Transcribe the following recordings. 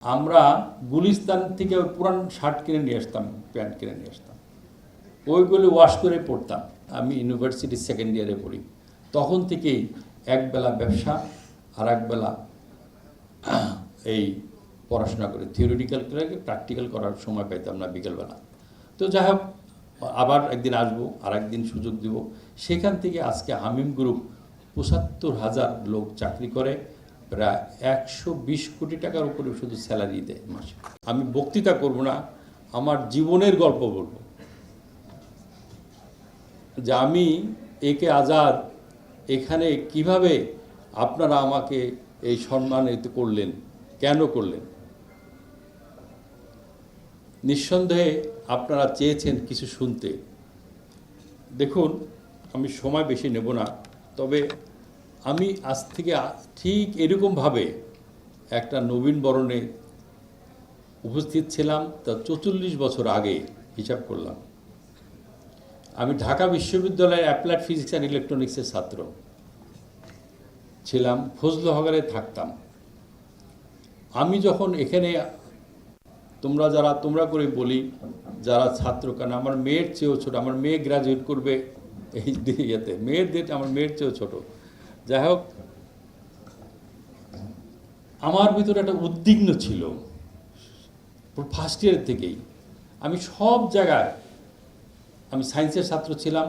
আমরা গুলিস্তান থেকে ওই পুরান শার্ট কিনে নিয়ে আসতাম, প্যান্ট কিনে নিয়ে আসতাম, ওইগুলো ওয়াশ করে পড়তাম। আমি ইউনিভার্সিটি সেকেন্ড ইয়ারে পড়ি, তখন থেকেই একবেলা ব্যবসা আর একবেলা এই পড়াশোনা করে, থিওরিটিক্যাল করে প্র্যাকটিক্যাল করার সময় পাইতাম না বিকেলবেলা। তো যাই হোক, আবার একদিন আসবো, আর একদিন সুযোগ দিব। সেখান থেকে আজকে হামিম গ্রুপ ৭৫,০০০ লোক চাকরি করে, প্রায় ১২০ কোটি টাকার উপরে শুধু স্যালারি দেয় মাসে। আমি বক্তৃতা করব না, আমার জীবনের গল্প বলব, যে আমি একে আজাদ এখানে কিভাবে আপনারা আমাকে এই সম্মানিত করলেন, কেন করলেন। নিঃসন্দেহে আপনারা চেয়েছেন কিছু শুনতে। দেখুন, আমি সময় বেশি নেব না, তবে আমি আজ থেকে ঠিক এরকমভাবে একটা নবীন বরণে উপস্থিত ছিলাম, তা ৪৪ বছর আগে হিসাব করলাম। আমি ঢাকা বিশ্ববিদ্যালয়ের অ্যাপ্লাইড ফিজিক্স অ্যান্ড ইলেকট্রনিক্সের ছাত্র ছিলাম, ফজলুল হকারে থাকতাম। আমি যখন এখানে, তোমরা করে বলি যারা ছাত্র, কারণ আমার মেয়ের চেয়েও ছোটো, আমার মেয়ে গ্রাজুয়েট করবে এই ইয়েতে, মেয়েদের আমার মেয়ের চেয়েও ছোটো। যাই হোক, আমার ভিতরে একটা উদ্বিগ্ন ছিল ফার্স্ট ইয়ার থেকেই। আমি সব জায়গায়, আমি সায়েন্সের ছাত্র ছিলাম,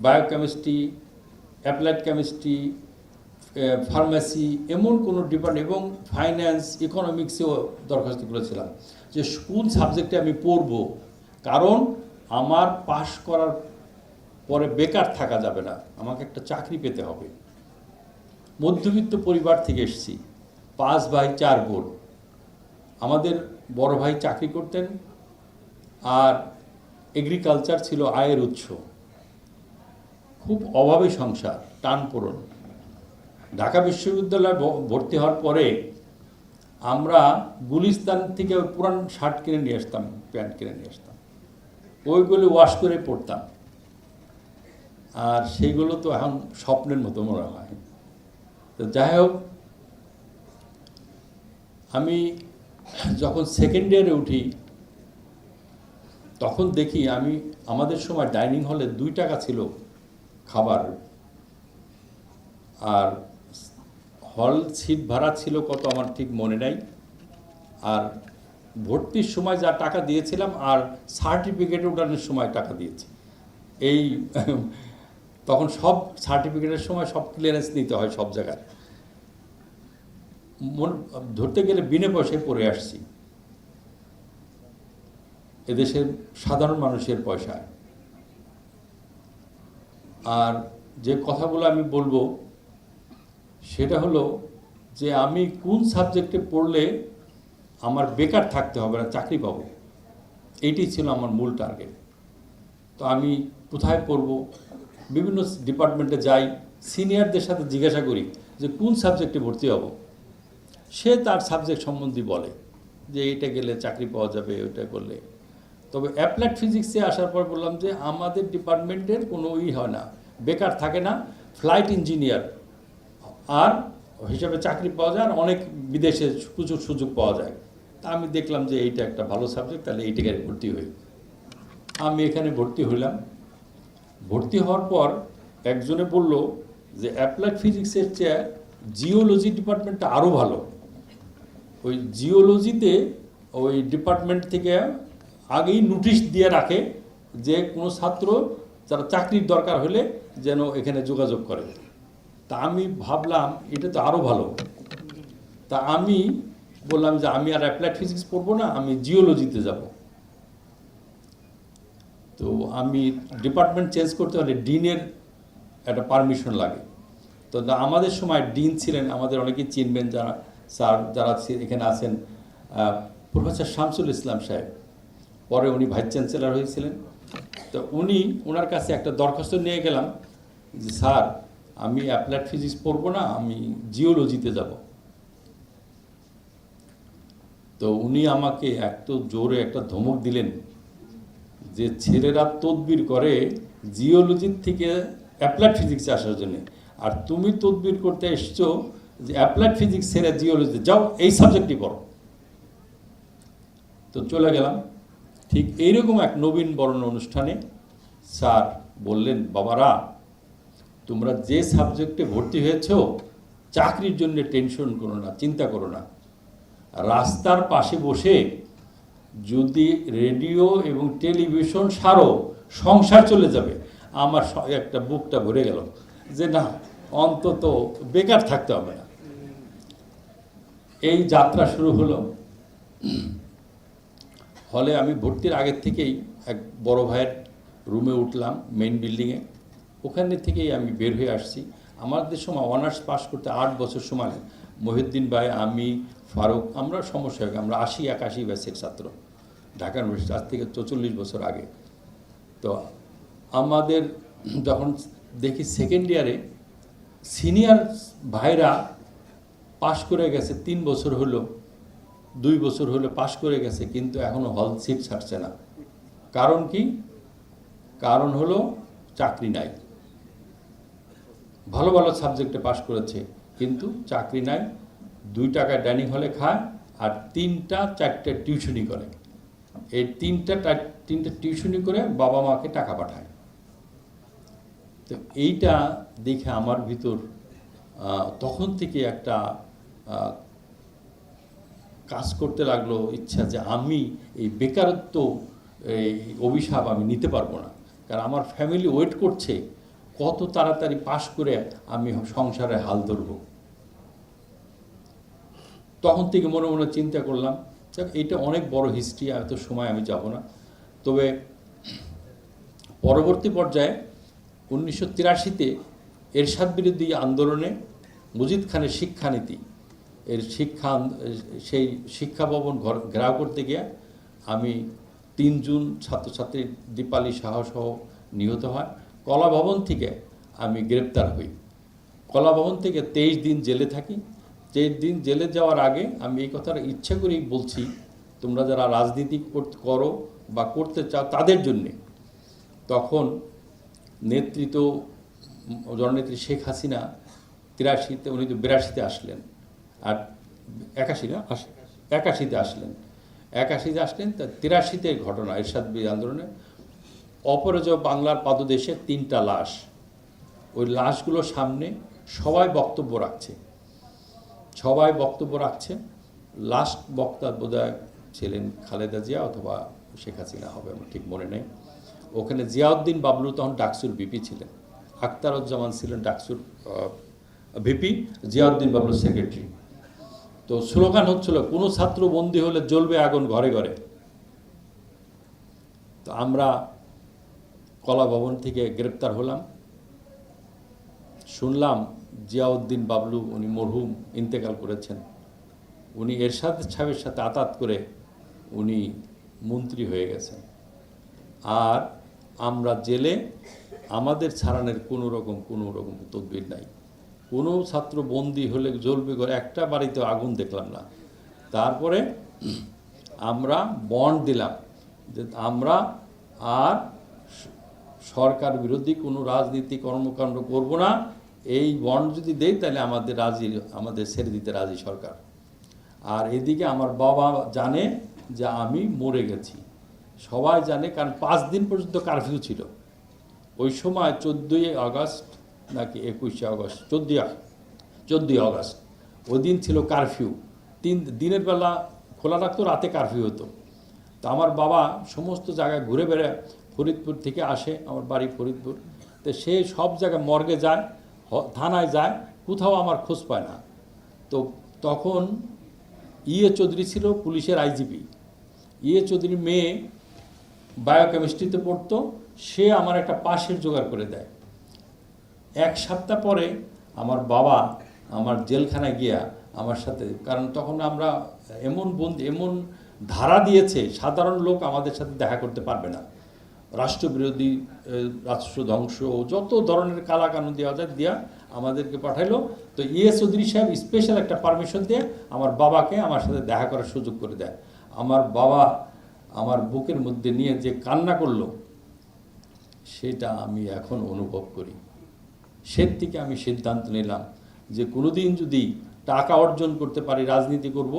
বায়োকেমিস্ট্রি, অ্যাপ্লাইড কেমিস্ট্রি, ফার্মেসি, এমন কোনো ডিপার্টমেন্ট, এবং ফাইন্যান্স, ইকোনমিক্সেও দরখাস্ত করেছিলাম যে কোন সাবজেক্টে আমি পড়ব, কারণ আমার পাশ করার পরে বেকার থাকা যাবে না, আমাকে একটা চাকরি পেতে হবে। মধ্যবিত্ত পরিবার থেকে এসেছি, 5 ভাই 4 বোন। আমাদের বড় ভাই চাকরি করতেন, আর এগ্রিকালচার ছিল আয়ের উৎস। খুব অভাবে সংসার, টানপোড়েন। ঢাকা বিশ্ববিদ্যালয়ে ভর্তি হওয়ার পরে আমরা গুলিস্তান থেকে ওই পুরান শার্ট কিনে নিয়ে আসতাম, প্যান্ট কিনে নিয়ে আসতাম, ওইগুলো ওয়াশ করে পড়তাম। আর সেইগুলো তো এখন স্বপ্নের মতো মনে হয়। তো যাই হোক, আমি যখন সেকেন্ড ইয়ারে উঠি, তখন দেখি আমাদের সময় ডাইনিং হলে 2 টাকা ছিল খাবার, আর হল সিট ভাড়া ছিল কত আমার ঠিক মনে নাই। আর ভর্তির সময় যা টাকা দিয়েছিলাম, আর সার্টিফিকেটে উঠানোর সময় টাকা দিয়েছি। এই তখন সব সার্টিফিকেটের সময় সব ক্লিয়ারেন্স নিতে হয় সব জায়গায়, ধরতে গেলে বিনা পয়সায় পড়ে আসছি, এদেশের সাধারণ মানুষের পয়সায়। আর যে কথাগুলো আমি বলবো সেটা হলো যে আমি কোন সাবজেক্টে পড়লে আমার বেকার থাকতে হবে না, চাকরি পাবো, এইটি ছিল আমার মূল টার্গেট। তো আমি কোথায় পড়ব, বিভিন্ন ডিপার্টমেন্টে যাই, সিনিয়রদের সাথে জিজ্ঞাসা করি যে কোন সাবজেক্টে ভর্তি হব। সে তার সাবজেক্ট সম্বন্ধে বলে যে এইটা গেলে চাকরি পাওয়া যাবে, ওইটা করলে। তবে অ্যাপ্লাইড ফিজিক্সে আসার পর বললাম যে আমাদের ডিপার্টমেন্টের কোনো হয় না, বেকার থাকে না, ফ্লাইট ইঞ্জিনিয়ার আর হিসাবে চাকরি পাওয়া যায়, আর অনেক বিদেশে প্রচুর সুযোগ পাওয়া যায়। তা আমি দেখলাম যে এইটা একটা ভালো সাবজেক্ট, তাহলে এইটাকে ভর্তি হই। আমি এখানে ভর্তি হইলাম। ভর্তি হওয়ার পর একজনে বলল যে অ্যাপ্লাইড ফিজিক্সের চেয়ে জিওলজি ডিপার্টমেন্টটা আরও ভালো। ওই জিওলজিতে ওই ডিপার্টমেন্ট থেকে আগেই নোটিশ দিয়ে রাখে যে কোনো ছাত্র যারা চাকরির দরকার হলে যেন এখানে যোগাযোগ করে। তা আমি ভাবলাম এটা তো আরও ভালো। তা আমি বললাম যে আমি আর অ্যাপ্লাইড ফিজিক্স পড়বো না, আমি জিওলজিতে যাব। তো আমি ডিপার্টমেন্ট চেঞ্জ করতে হলে ডিনের একটা পারমিশন লাগে। তো আমাদের সময় ডিন ছিলেন, আমাদের অনেকেই চিনবেন যারা স্যার যারা এখানে আছেন, প্রফেসর শামসুল ইসলাম সাহেব। পরে উনি ভাইস চ্যান্সেলর হয়েছিলেন। তো ওনার কাছে একটা দরখাস্ত নিয়ে গেলাম যে স্যার আমি অ্যাপ্লাইড ফিজিক্স পড়বো না, আমি জিওলজিতে যাব। তো উনি আমাকে এত জোরে একটা ধমক দিলেন যে ছেলেরা তদবির করে জিওলজির থেকে অ্যাপ্লাইড ফিজিক্সে আসার জন্য, আর তুমি তদবির করতে এসছো যে অ্যাপ্লাইড ফিজিক্স ছেড়ে জিওলজি যাও, এই সাবজেক্টই পড়ো। তো চলে গেলাম। ঠিক এইরকম এক নবীন বরণ অনুষ্ঠানে স্যার বললেন, বাবারা তোমরা যে সাবজেক্টে ভর্তি হয়েছ চাকরির জন্য টেনশন করো না, চিন্তা করো না। রাস্তার পাশে বসে যদি রেডিও এবং টেলিভিশন সারো সংসার চলে যাবে। আমার একটা বুকটা ভরে গেল যে না, অন্তত বেকার থাকতে হবে না। এই যাত্রা শুরু হলো। হলে আমি ভর্তির আগের থেকেই এক বড় ভাইয়ের রুমে উঠলাম মেইন বিল্ডিংয়ে। ওখানে থেকেই আমি বের হয়ে আসছি। আমাদের সময় অনার্স পাস করতে 8 বছর সময়। মহিউদ্দিন ভাই, আমি, ফারুক, আমরা সমস্যা হয়, আমরা 80-81 ব্যাচের ছাত্র, ঢাকা ইউনিভার্সিটি, আজ থেকে 44 বছর আগে। তো আমাদের যখন দেখি সেকেন্ড ইয়ারে সিনিয়র ভাইরা পাশ করে গেছে, 3 বছর হলো, 2 বছর হলো পাশ করে গেছে, কিন্তু এখনও হল সিট ছাড়ছে না। কারণ কি? কারণ হলো চাকরি নাই। ভালো ভালো সাবজেক্টে পাশ করেছে কিন্তু চাকরি নাই। 2 টাকায় ডাইনিং হলে খায় আর 3টা-4টে টিউশনি করে। এই 3টা টিউশনি করে বাবা মাকে টাকা পাঠায়। তো এইটা দেখে আমার ভিতর তখন থেকে একটা কাজ করতে লাগলো, ইচ্ছা যে আমি এই বেকারত্ব, এই অভিশাপ আমি নিতে পারবো না। কারণ আমার ফ্যামিলি ওয়েট করছে কত তাড়াতাড়ি পাশ করে আমি সংসারে হাল ধরব। তখন থেকে মনে মনে চিন্তা করলাম, এটা অনেক বড় হিস্ট্রি, এত সময় আমি যাব না। তবে পরবর্তী পর্যায়ে 1983-তে এরশাদ বিরোধী আন্দোলনে মজিদ খানের শিক্ষানীতি সেই শিক্ষা ভবন ঘেরাও করতে গিয়ে আমি 3 জুন ছাত্রছাত্রী দীপালি সাহা সহ নিহত হয়। কলা ভবন থেকে আমি গ্রেপ্তার হই। কলা ভবন থেকে 23 দিন জেলে থাকি। 23 দিন জেলে যাওয়ার আগে আমি এই কথাটা ইচ্ছা করেই বলছি, তোমরা যারা রাজনীতি করো বা করতে চাও তাদের জন্যে। তখন নেতৃত্ব জননেত্রী শেখ হাসিনা 83-তে, উনি তো 82-তে আসলেন, আর 81-তে আসলেন। 81-তে আসলেন। তা 83-তে ঘটনা এরশাদ বিরোধী আন্দোলনে অপরাজয় বাংলার পাদদেশে 3টা লাশ। ওই লাশগুলোর সামনে সবাই বক্তব্য রাখছে। লাস্ট বক্তা বোধহয় ছিলেন খালেদা জিয়া অথবা শেখ হাসিনা হবে, আমার ঠিক মনে নেই। ওখানে জিয়াউদ্দিন বাবলু তখন ডাকসুর ভিপি ছিলেন, আখতারুজ্জামান ছিলেন ডাকসুর ভিপি, জিয়াউদ্দিন বাবলু সেক্রেটারি। তো স্লোগান হচ্ছিল, কোনো ছাত্র বন্দী হলে জ্বলবে আগুন ঘরে ঘরে। তো আমরা কলা ভবন থেকে গ্রেপ্তার হলাম। শুনলাম জিয়াউদ্দিন বাবলু, উনি মরহুম, ইন্তেকাল করেছেন। উনি এরশাদ সাহেবের সাথে আতাত করে উনি মন্ত্রী হয়ে গেছেন। আর আমরা জেলে, আমাদের ছাড়ানোর কোনো রকম তদবির নাই। কোনো ছাত্র বন্দী হলে জ্বলবে ঘরে, একটা বাড়িতে আগুন দেখলাম না। তারপরে আমরা বন্ড দিলাম যে আমরা আর সরকার বিরোধী কোনো রাজনীতি কর্মকাণ্ড করব না। এই বন্ড যদি দেই তাহলে আমাদের ছেড়ে দিতে রাজি সরকার। আর এদিকে আমার বাবা জানে যে আমি মরে গেছি, সবাই জানে, কারণ 5 দিন পর্যন্ত কারফিউ ছিল। ওই সময় 14ই আগস্ট নাকি 21শে আগস্ট, 14ই আগস্ট, ওই দিন ছিল কারফিউ। দিনের বেলা খোলা রাখতো, রাতে কারফিউ হতো। তো আমার বাবা সমস্ত জায়গায় ঘুরে বেড়ায়, ফরিদপুর থেকে আসে, আমার বাড়ি ফরিদপুর। তো সে সব জায়গায় মর্গে যায়, থানায় যায়, কোথাও আমার খোঁজ পায় না। তো তখন ইয়ে চৌধুরী ছিল পুলিশের আইজিপি। ইয়ে চৌধুরীর মেয়ে বায়োকেমিস্ট্রিতে পড়তো, সে আমার একটা পাশের জোগাড় করে দেয়। 1 সপ্তাহ পরে আমার বাবা আমার জেলখানায় গিয়া আমার সাথে, কারণ তখন আমরা এমন ধারা দিয়েছে, সাধারণ লোক আমাদের সাথে দেখা করতে পারবে না। রাষ্ট্রবিরোধী, রাষ্ট্র ধ্বংস, যত ধরনের কালাকানুন দেওয়া যায় দিয়া আমাদেরকে পাঠাইলো। তো ইয়ে চৌধুরী সাহেব স্পেশাল একটা পারমিশন দিয়ে আমার বাবাকে আমার সাথে দেখা করার সুযোগ করে দেয়। আমার বাবা আমার বুকের মধ্যে নিয়ে যে কান্না করলো, সেটা আমি এখন অনুভব করি। সে থেকে আমি সিদ্ধান্ত নিলাম যে কোনোদিন যদি টাকা অর্জন করতে পারি রাজনীতি করব,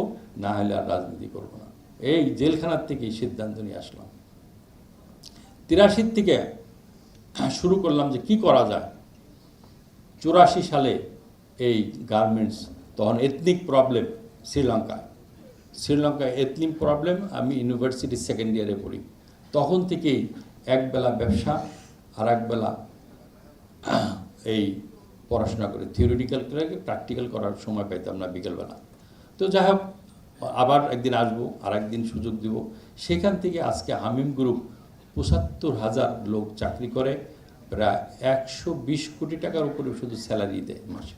না হলে আর রাজনীতি করব না। এই জেলখানার থেকেই সিদ্ধান্ত নিয়ে আসলাম। 83 থেকে শুরু করলাম যে কি করা যায়। 84 সালে এই গার্মেন্টস, তখন এথনিক প্রবলেম শ্রীলঙ্কায় এথনিক প্রবলেম, আমি ইউনিভার্সিটি সেকেন্ড ইয়ারে পড়ি। তখন থেকেই একবেলা ব্যবসা আর একবেলা এই পড়াশোনা করে, থিওরিটিক্যাল করে প্র্যাকটিক্যাল করার সময় পাইতাম না বিকেলবেলা। তো যাই হোক, আবার একদিন আসবো, আর একদিন সুযোগ দিব। সেখান থেকে আজকে হামিম গ্রুপ ৭৫,০০০ লোক চাকরি করে, প্রায় ১২০ কোটি টাকার উপরে শুধু স্যালারি দেয় মাসে।